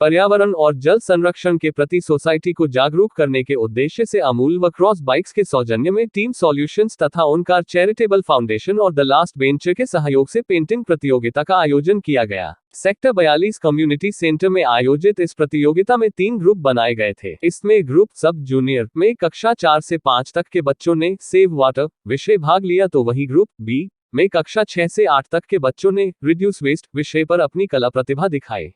पर्यावरण और जल संरक्षण के प्रति सोसाइटी को जागरूक करने के उद्देश्य से अमूल व क्रॉस बाइक्स के सौजन्य में टीम सॉल्यूशंस तथा ओंकार चैरिटेबल फाउंडेशन और द लास्ट बेंचर के सहयोग से पेंटिंग प्रतियोगिता का आयोजन किया गया। सेक्टर 42 कम्युनिटी सेंटर में आयोजित इस प्रतियोगिता में 3 ग्रुप बनाए गए थे। इसमें ग्रुप सब जूनियर में कक्षा 4 से 5 तक के बच्चों ने सेव वाटर विषय भाग लिया, तो वही ग्रुप बी में कक्षा 6 से 8 तक के बच्चों ने रिड्यूस वेस्ट विषय पर अपनी कला प्रतिभा दिखाई।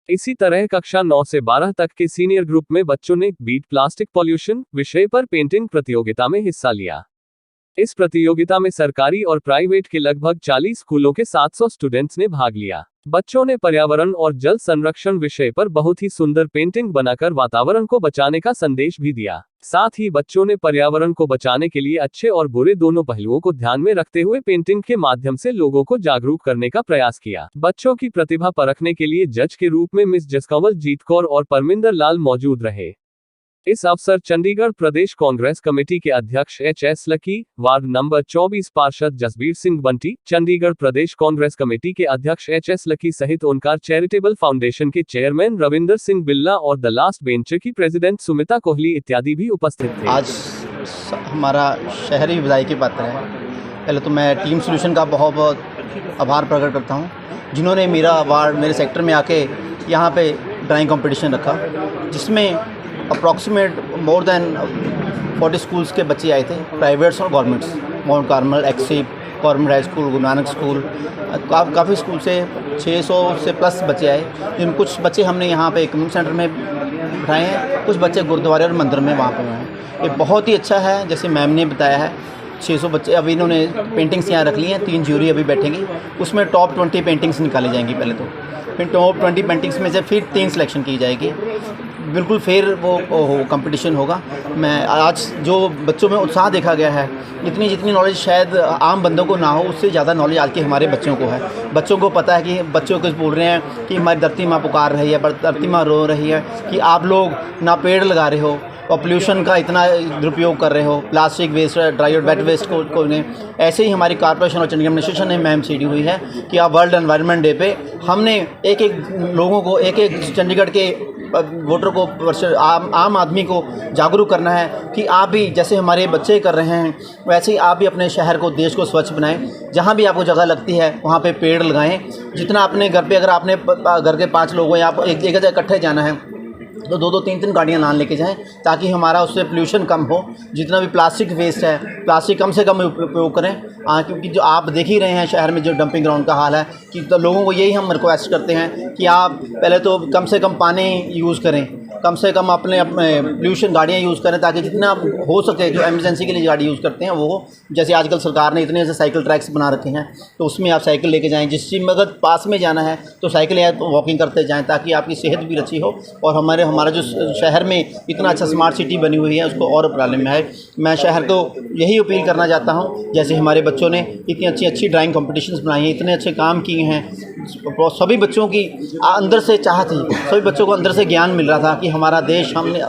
इसी तरह कक्षा 9 से 12 तक के सीनियर ग्रुप में बच्चों ने बीट प्लास्टिक पॉल्यूशन विषय पर पेंटिंग प्रतियोगिता में हिस्सा लिया। इस प्रतियोगिता में सरकारी और प्राइवेट के लगभग 40 स्कूलों के 700 स्टूडेंट्स ने भाग लिया। बच्चों ने पर्यावरण और जल संरक्षण विषय पर बहुत ही सुंदर पेंटिंग बनाकर वातावरण को बचाने का संदेश भी दिया। साथ ही बच्चों ने पर्यावरण को बचाने के लिए अच्छे और बुरे दोनों पहलुओं को ध्यान में रखते हुए पेंटिंग के माध्यम से लोगों को जागरूक करने का प्रयास किया। बच्चों की प्रतिभा परखने के लिए जज के रूप में मिस जसकंवल जीत कौर और परमिंदर लाल मौजूद रहे। इस अवसर चंडीगढ़ प्रदेश कांग्रेस कमेटी के अध्यक्ष एच.एस. लकी, वार्ड नंबर 24 पार्षद जसबीर सिंह बंटी, चंडीगढ़ प्रदेश कांग्रेस कमेटी के अध्यक्ष एच.एस. लकी सहित ओंकार चैरिटेबल फाउंडेशन के चेयरमैन रविंदर सिंह बिल्ला और द लास्ट बेंचर की प्रेसिडेंट सुमिता कोहली इत्यादि भी उपस्थित थे। आज हमारा शहरी विदाई के पात्र है। पहले तो मैं टीम सोल्यूशन का बहुत बहुत आभार प्रकट करता हूँ, जिन्होंने मेरा वार्ड मेरे सेक्टर में आके यहाँ पे ड्राइंग कंपटीशन रखा, जिसमें अप्रॉक्सीमेट मोर देन 40 स्कूल्स के बच्चे आए थे, प्राइवेट्स और गवर्नमेंट्स। माउंट कार्मल, एक्सिप, government high school, Guru Nanak school, काफ़ी स्कूल से 600 से प्लस बच्चे आए, जिनमें कुछ बच्चे हमने यहाँ पे कम्युनिटी सेंटर में बिठाए हैं, कुछ बच्चे गुरुद्वारे और मंदिर में वहाँ पे हैं। ये बहुत ही अच्छा है। जैसे मैम ने बताया है, 600 बच्चे अभी इन्होंने पेंटिंग्स यहाँ रख ली हैं। 3 ज्यूरी अभी बैठेंगी, उसमें टॉप 20 पेंटिंग्स निकाली जाएंगी पहले तो, फिर टॉप 20 पेंटिंग्स में से फिर 3 सिलेक्शन की जाएगी। बिल्कुल फिर वो कंपटीशन होगा। मैं आज जो बच्चों में उत्साह देखा गया है, जितनी नॉलेज शायद आम बंदों को ना हो, उससे ज़्यादा नॉलेज आज के हमारे बच्चों को है। बच्चों को पता है कि बच्चों कुछ बोल रहे हैं कि हमारी धरती माँ पुकार रही है, धरती माँ रो रही है, कि आप लोग ना पेड़ लगा रहे हो और पोल्यूशन का इतना दुरुपयोग कर रहे हो, प्लास्टिक वेस्ट, ड्राई और वेट वेस्ट को ने। ऐसे ही हमारी कॉर्पोरेशन और चंडीगढ़ एडमिनिस्ट्रेशन ने मुहिम छेड़ी हुई है कि आप वर्ल्ड एनवायरनमेंट डे पे हमने एक लोगों को, एक चंडीगढ़ के वोटर को, आम आदमी को जागरूक करना है कि आप भी जैसे हमारे बच्चे कर रहे हैं, वैसे ही आप भी अपने शहर को, देश को स्वच्छ बनाएं। जहाँ भी आपको जगह लगती है वहाँ पे पेड़ लगाएं। जितना अपने घर पे, अगर आपने घर के 5 लोग हैं, आप एक जगह इकट्ठे जाना है तो 2-2, 3-3 गाड़ियाँ ना लेके जाएं, ताकि हमारा उससे पोल्यूशन कम हो। जितना भी प्लास्टिक वेस्ट है, प्लास्टिक कम से कम उपयोग करें। क्योंकि जो आप देख ही रहे हैं शहर में जो डंपिंग ग्राउंड का हाल है, कि तो लोगों को यही हम रिक्वेस्ट करते हैं कि आप पहले तो कम से कम पानी यूज़ करें, कम से कम अपने पोल्यूशन गाड़ियाँ यूज़ करें, ताकि जितना हो सके जो एमरजेंसी के लिए गाड़ी यूज़ करते हैं वो हो। जैसे आजकल सरकार ने इतने ऐसे साइकिल ट्रैक्स बना रखे हैं, तो उसमें आप साइकिल लेके जाएं। जिस चीज़ में अगर पास में जाना है तो साइकिल या तो वॉकिंग करते जाएं, ताकि आपकी सेहत भी अच्छी हो और हमारा जो शहर में इतना अच्छा स्मार्ट सिटी बनी हुई है उसको और उपराले में है। मैं शहर को यही अपील करना चाहता हूँ, जैसे हमारे बच्चों ने इतनी अच्छी ड्राइंग कॉम्पिटिशन्स बनाई हैं, इतने अच्छे काम किए हैं, सभी बच्चों की अंदर से चाह थी, सभी बच्चों को अंदर से ज्ञान मिल रहा था कि हमारा देश, हमने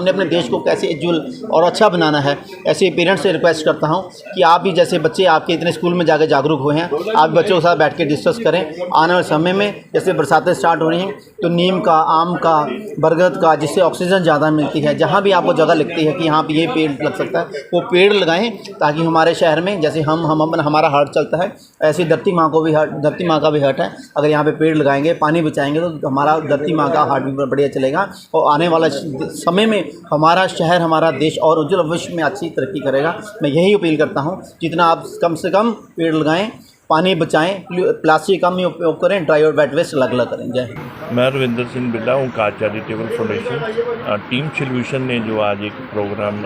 अपने देश को कैसे उज्ज्वल और अच्छा बनाना है। ऐसे पेरेंट्स से रिक्वेस्ट करता हूं कि आप भी, जैसे बच्चे आपके इतने स्कूल में जाकर जागरूक हुए हैं, आप बच्चों के साथ बैठ के डिस्कस करें। आने वाले समय में जैसे बरसातें स्टार्ट हो रही हैं, तो नीम का, आम का, बरगद का, जिससे ऑक्सीजन ज़्यादा मिलती है, जहाँ भी आपको जगह लगती है कि यहाँ पर ये पेड़ लग सकता है, वो पेड़ लगाएँ, ताकि हमारे शहर में जैसे हमारा हार्ट चलता है, ऐसी धरती माँ का भी हार्ट है। अगर यहाँ पे पेड़ लगाएंगे, पानी बचाएंगे, तो हमारा धरती माँ का हार्ट भी बढ़िया चलेगा और आने वाला समय में हमारा शहर, हमारा देश और उज्जवल भविष्य में अच्छी तरक्की करेगा। मैं यही अपील करता हूँ, जितना आप कम से कम पेड़ लगाएं, पानी बचाएं, प्लास्टिक कम ही उपयोग करें, ड्राई और वेट वेस्ट अलग अलग करें। जय। मैं रविंदर सिंह बिल्ला हूँ, ओंकार चैरिटेबल फाउंडेशन। टीम सोल्यूशन ने जो आज एक प्रोग्राम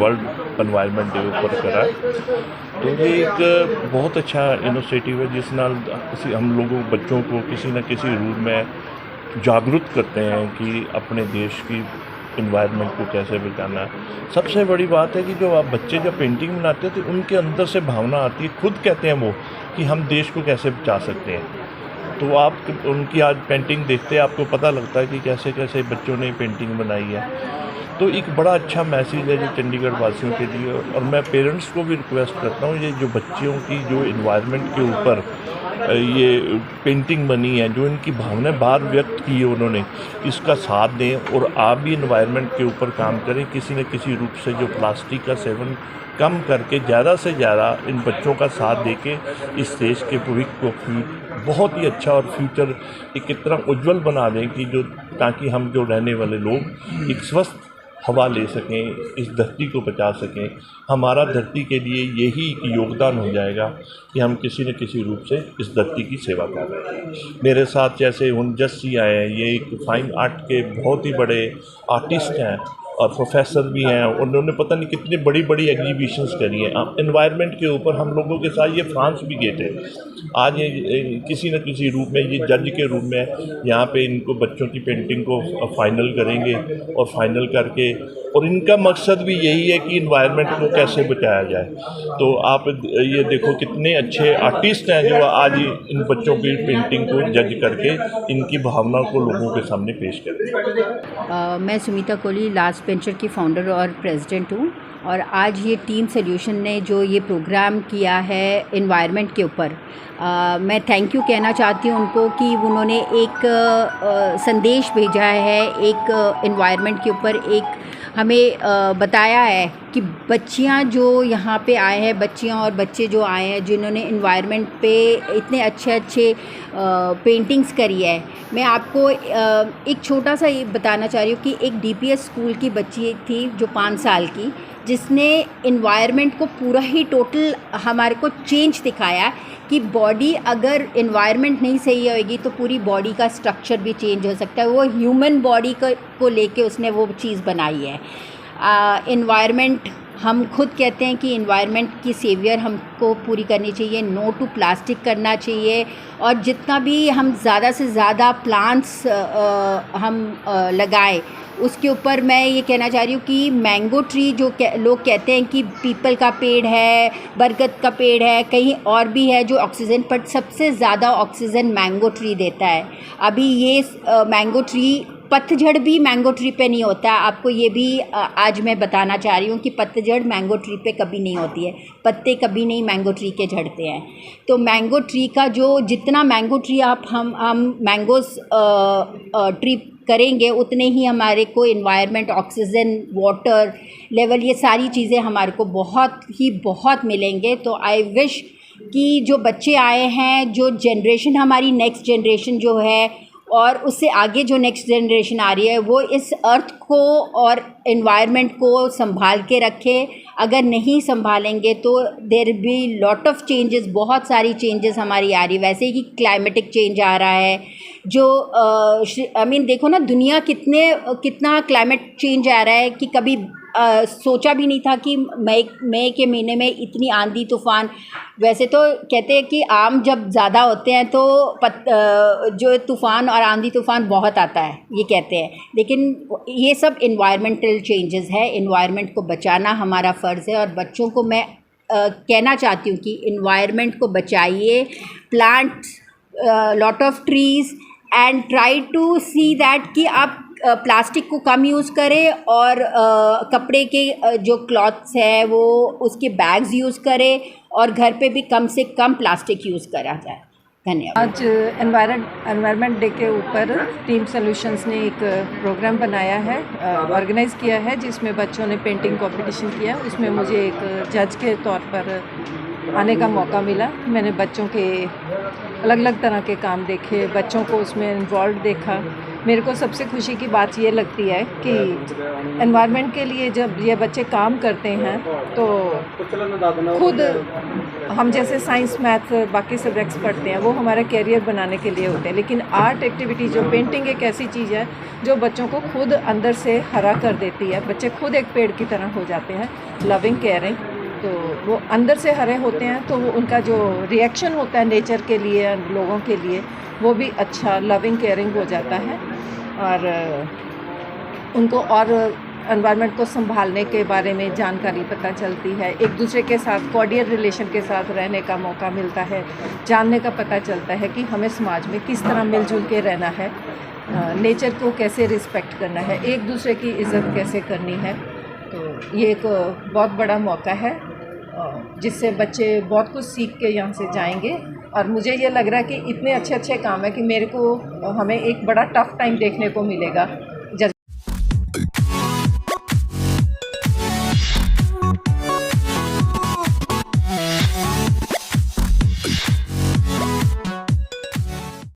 वर्ल्ड एनवायरनमेंट डे ऊपर करा, तो ये एक बहुत अच्छा इनिशिएटिव है, जिस नाल हम लोगों बच्चों को किसी न किसी रूप में जागरूक करते हैं कि अपने देश की इन्वायरमेंट को कैसे बचाना है। सबसे बड़ी बात है कि जो आप बच्चे जब पेंटिंग बनाते हैं तो उनके अंदर से भावना आती है, खुद कहते हैं वो कि हम देश को कैसे बचा सकते हैं। तो आप उनकी आज पेंटिंग देखते हैं, आपको पता लगता है कि कैसे कैसे बच्चों ने पेंटिंग बनाई है। तो एक बड़ा अच्छा मैसेज है जो चंडीगढ़ वासियों के लिए, और मैं पेरेंट्स को भी रिक्वेस्ट करता हूँ, ये जो बच्चियों की जो इन्वायरमेंट के ऊपर ये पेंटिंग बनी है, जो इनकी भावनाएं बाहर व्यक्त की है उन्होंने, इसका साथ दें और आप भी इन्वायरमेंट के ऊपर काम करें। किसी न किसी रूप से जो प्लास्टिक का सेवन कम करके ज़्यादा से ज़्यादा इन बच्चों का साथ देके इस देश के भविष्य को बहुत ही अच्छा और फ्यूचर एक इतना उज्जवल बना दें कि जो ताकि हम जो रहने वाले लोग एक स्वस्थ हवा ले सकें, इस धरती को बचा सकें। हमारा धरती के लिए यही एक योगदान हो जाएगा कि हम किसी न किसी रूप से इस धरती की सेवा कर रहे हैं। मेरे साथ जैसे हुनजस जी आए हैं, ये एक फाइन आर्ट के बहुत ही बड़े आर्टिस्ट हैं और प्रोफेसर भी हैं। उन्होंने पता नहीं कितनी बड़ी बड़ी एग्जीबिशंस करी हैं एनवायरनमेंट के ऊपर। हम लोगों के साथ ये फ्रांस भी गए थे। आज ये किसी न किसी रूप में ये जज के रूप में यहाँ पे इनको बच्चों की पेंटिंग को फाइनल करेंगे और फाइनल करके, और इनका मकसद भी यही है कि इन्वायरमेंट को कैसे बचाया जाए। तो आप ये देखो कितने अच्छे आर्टिस्ट हैं जो आज इन बच्चों की पेंटिंग को जज करके इनकी भावना को लोगों के सामने पेश करते हैं। मैं सुमिता कोहली लास्ट वेंचर की फाउंडर और प्रेसिडेंट हूँ, और आज ये टीम सॉल्यूशन ने जो ये प्रोग्राम किया है एनवायरनमेंट के ऊपर, मैं थैंक यू कहना चाहती हूँ उनको कि उन्होंने एक संदेश भेजा है, एक एनवायरनमेंट के ऊपर एक हमें बताया है कि बच्चियाँ जो यहाँ पे आए हैं, बच्चियाँ और बच्चे जो आए हैं जिन्होंने एनवायरनमेंट पे इतने अच्छे पेंटिंग्स करी है। मैं आपको एक छोटा सा ये बताना चाह रही हूँ कि एक डीपीएस स्कूल की बच्ची थी जो 5 साल की, जिसने एनवायरनमेंट को पूरा ही टोटल हमारे को चेंज दिखाया कि बॉडी अगर एनवायरनमेंट नहीं सही होएगी तो पूरी बॉडी का स्ट्रक्चर भी चेंज हो सकता है। वो ह्यूमन बॉडी को लेके उसने वो चीज़ बनाई है। एनवायरनमेंट, हम खुद कहते हैं कि एनवायरनमेंट की सेवियर हमको पूरी करनी चाहिए, नो टू प्लास्टिक करना चाहिए, और जितना भी हम ज़्यादा से ज़्यादा प्लांट्स हम लगाएं उसके ऊपर मैं ये कहना चाह रही हूँ कि मैंगो ट्री जो लोग कहते हैं कि पीपल का पेड़ है, बरगद का पेड़ है, कहीं और भी है जो ऑक्सीजन, पर सबसे ज़्यादा ऑक्सीजन मैंगो ट्री देता है। अभी ये मैंगो ट्री, पतझड़ भी मैंगो ट्री पे नहीं होता है। आपको ये भी आज मैं बताना चाह रही हूँ कि पतझड़ मैंगो ट्री पे कभी नहीं होती है, पत्ते कभी नहीं मैंगो ट्री के झड़ते हैं। तो मैंगो ट्री का जो जितना मैंगो ट्री हम मैंगोस ट्री करेंगे उतने ही हमारे को एनवायरनमेंट, ऑक्सीजन, वाटर लेवल, ये सारी चीज़ें हमारे को बहुत मिलेंगे। तो आई विश कि जो बच्चे आए हैं, जो जनरेशन हमारी नेक्स्ट जनरेशन जो है और उससे आगे जो नेक्स्ट जनरेशन आ रही है, वो इस अर्थ को और एनवायरनमेंट को संभाल के रखे। अगर नहीं संभालेंगे तो there be lot of changes, बहुत सारी चेंजेस हमारी आ रही है। वैसे ही क्लाइमेटिक चेंज आ रहा है, जो देखो ना दुनिया कितना क्लाइमेट चेंज आ रहा है कि कभी सोचा भी नहीं था कि मई के महीने में इतनी आंधी तूफ़ान। वैसे तो कहते हैं कि आम जब ज़्यादा होते हैं तो जो तूफ़ान और आंधी तूफ़ान बहुत आता है, ये कहते हैं। लेकिन ये सब एनवायरमेंटल चेंजेस है। एनवायरनमेंट को बचाना हमारा फ़र्ज़ है, और बच्चों को मैं कहना चाहती हूँ कि एनवायरनमेंट को बचाइए, plant lot of trees and try to see that कि आप प्लास्टिक को कम यूज़ करें, और कपड़े के जो क्लॉथ्स है वो उसके बैग्स यूज़ करें, और घर पे भी कम से कम प्लास्टिक यूज़ करा जाए। धन्यवाद। आज एनवायरनमेंट डे के ऊपर टीम सॉल्यूशंस ने एक प्रोग्राम बनाया है, ऑर्गेनाइज़ किया है, जिसमें बच्चों ने पेंटिंग कंपटीशन किया। उसमें मुझे एक जज के तौर पर आने का मौका मिला। मैंने बच्चों के अलग अलग तरह के काम देखे, बच्चों को उसमें इन्वॉल्व देखा। मेरे को सबसे खुशी की बात ये लगती है कि एनवायरनमेंट के लिए जब ये बच्चे काम करते हैं तो खुद हम जैसे साइंस, मैथ, बाकी सब्जेक्ट्स पढ़ते हैं, वो हमारा कैरियर बनाने के लिए होते हैं। लेकिन आर्ट एक्टिविटी जो पेंटिंग एक ऐसी चीज़ है जो बच्चों को खुद अंदर से हरा कर देती है। बच्चे खुद एक पेड़ की तरह हो जाते हैं, लविंग, केयरिंग। तो वो अंदर से हरे होते हैं, तो उनका जो रिएक्शन होता है नेचर के लिए, लोगों के लिए, वो भी अच्छा लविंग, केयरिंग हो जाता है। और उनको और एनवायरनमेंट को संभालने के बारे में जानकारी पता चलती है, एक दूसरे के साथ कॉर्डियल रिलेशन के साथ रहने का मौका मिलता है, जानने का पता चलता है कि हमें समाज में किस तरह मिलजुल के रहना है, नेचर को कैसे रिस्पेक्ट करना है, एक दूसरे की इज़्ज़त कैसे करनी है। तो ये एक बहुत बड़ा मौका है जिससे बच्चे बहुत कुछ सीख के यहाँ से जाएंगे। और मुझे ये लग रहा है कि इतने अच्छे अच्छे काम है कि मेरे को हमें एक बड़ा टफ टाइम देखने को मिलेगा।